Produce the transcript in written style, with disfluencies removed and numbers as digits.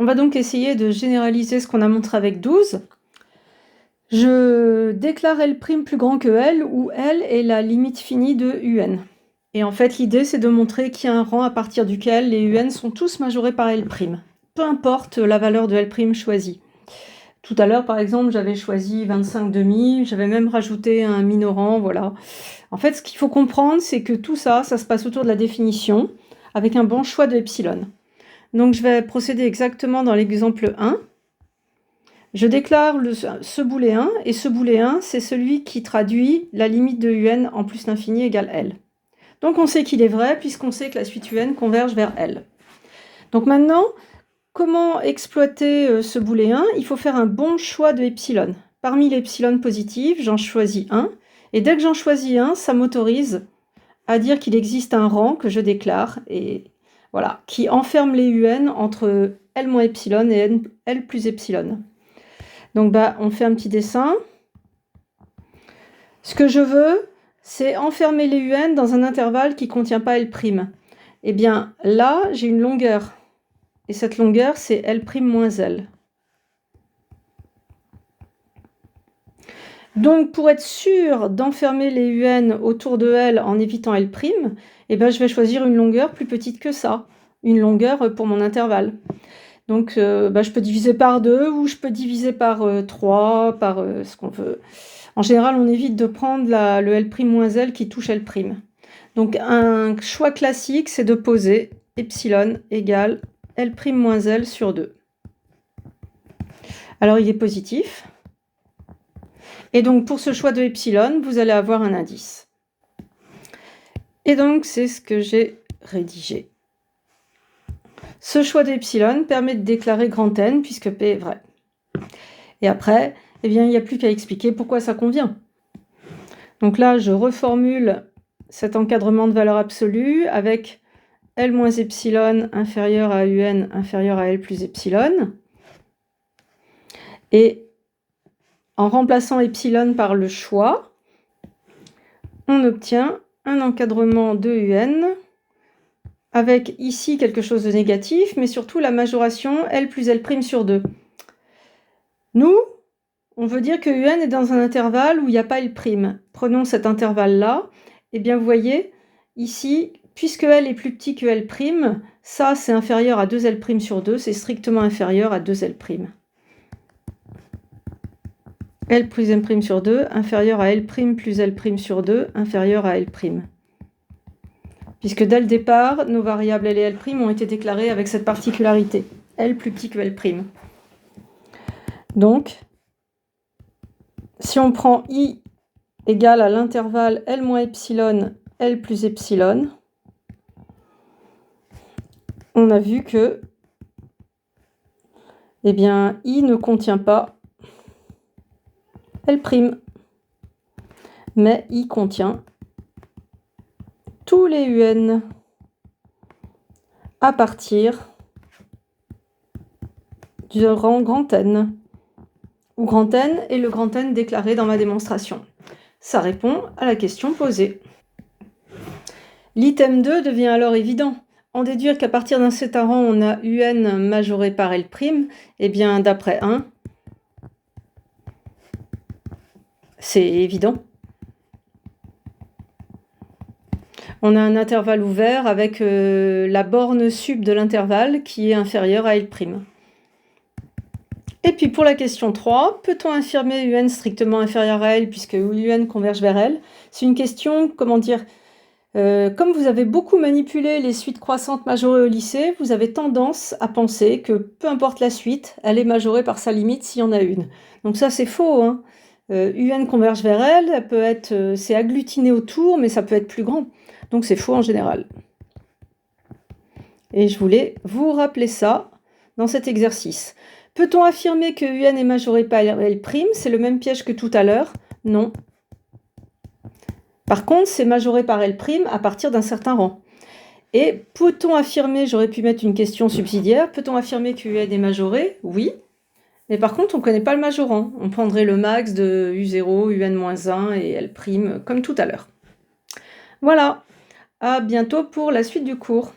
On va donc essayer de généraliser ce qu'on a montré avec 12. Je déclare L' plus grand que L, où L est la limite finie de UN. Et en fait, l'idée, c'est de montrer qu'il y a un rang à partir duquel les UN sont tous majorés par L', peu importe la valeur de L' choisie. Tout à l'heure, par exemple, j'avais choisi 25,5, j'avais même rajouté un minorant, voilà. En fait, ce qu'il faut comprendre, c'est que tout ça, ça se passe autour de la définition, avec un bon choix de epsilon. Donc, je vais procéder exactement dans l'exemple 1. Je déclare ce booléen, et ce booléen, c'est celui qui traduit la limite de UN en plus l'infini égale L. Donc on sait qu'il est vrai, puisqu'on sait que la suite UN converge vers L. Donc maintenant, comment exploiter ce booléen? Il faut faire un bon choix de epsilon. Parmi les epsilon positifs, j'en choisis un, et dès que j'en choisis un, ça m'autorise à dire qu'il existe un rang que je déclare, et voilà, qui enferme les UN entre L moins epsilon et L plus epsilon. Donc on fait un petit dessin. Ce que je veux, c'est enfermer les UN dans un intervalle qui ne contient pas L'. Eh bien là, j'ai une longueur. Et cette longueur, c'est L' moins L. Donc pour être sûr d'enfermer les UN autour de L en évitant L', eh ben, je vais choisir une longueur plus petite que ça. Une longueur pour mon intervalle. Donc je peux diviser par 2 ou je peux diviser par 3, par ce qu'on veut. En général, on évite de prendre le L' moins L qui touche L'. Donc un choix classique, c'est de poser epsilon égale L' moins L sur 2. Alors il est positif. Et donc pour ce choix de epsilon, vous allez avoir un indice. Et donc c'est ce que j'ai rédigé. Ce choix d'epsilon permet de déclarer grand N puisque P est vrai. Et après, eh bien, il n'y a plus qu'à expliquer pourquoi ça convient. Donc là, je reformule cet encadrement de valeur absolue avec L moins epsilon inférieur à UN inférieur à L plus epsilon. Et en remplaçant epsilon par le choix, on obtient un encadrement de UN avec ici quelque chose de négatif, mais surtout la majoration L plus L' sur 2. Nous, on veut dire que UN est dans un intervalle où il n'y a pas L'. Prenons cet intervalle-là. Et bien, vous voyez, ici, puisque L est plus petit que L', ça, c'est inférieur à 2L' sur 2, c'est strictement inférieur à 2L'. L plus M' sur 2, inférieur à L' plus L' sur 2, inférieur à L'. Puisque dès le départ, nos variables L et L' ont été déclarées avec cette particularité. L plus petit que L'. Donc, si on prend I égale à l'intervalle L moins epsilon, L plus epsilon, on a vu que eh bien, I ne contient pas L', mais I contient tous les UN à partir du rang grand N, où grand N est le grand N déclaré dans ma démonstration. Ça répond à la question posée. L'item 2 devient alors évident. En déduire qu'à partir d'un θ rang, on a UN majoré par L', eh bien, d'après 1, c'est évident. On a un intervalle ouvert avec la borne sub de l'intervalle qui est inférieure à L'. Et puis pour la question 3, peut-on affirmer UN strictement inférieur à L puisque UN converge vers L? C'est une question, comment dire, comme vous avez beaucoup manipulé les suites croissantes majorées au lycée, vous avez tendance à penser que peu importe la suite, elle est majorée par sa limite s'il y en a une. Donc ça c'est faux, hein. UN converge vers elle peut être, c'est agglutiné autour, mais ça peut être plus grand. Donc c'est faux en général. Et je voulais vous rappeler ça dans cet exercice. Peut-on affirmer que UN est majoré par L'? C'est le même piège que tout à l'heure? Non. Par contre, c'est majoré par L' à partir d'un certain rang. Et peut-on affirmer, j'aurais pu mettre une question subsidiaire, peut-on affirmer que UN est majoré? Oui. Mais par contre, on ne connaît pas le majorant. On prendrait le max de U0, UN-1 et L', comme tout à l'heure. Voilà. À bientôt pour la suite du cours.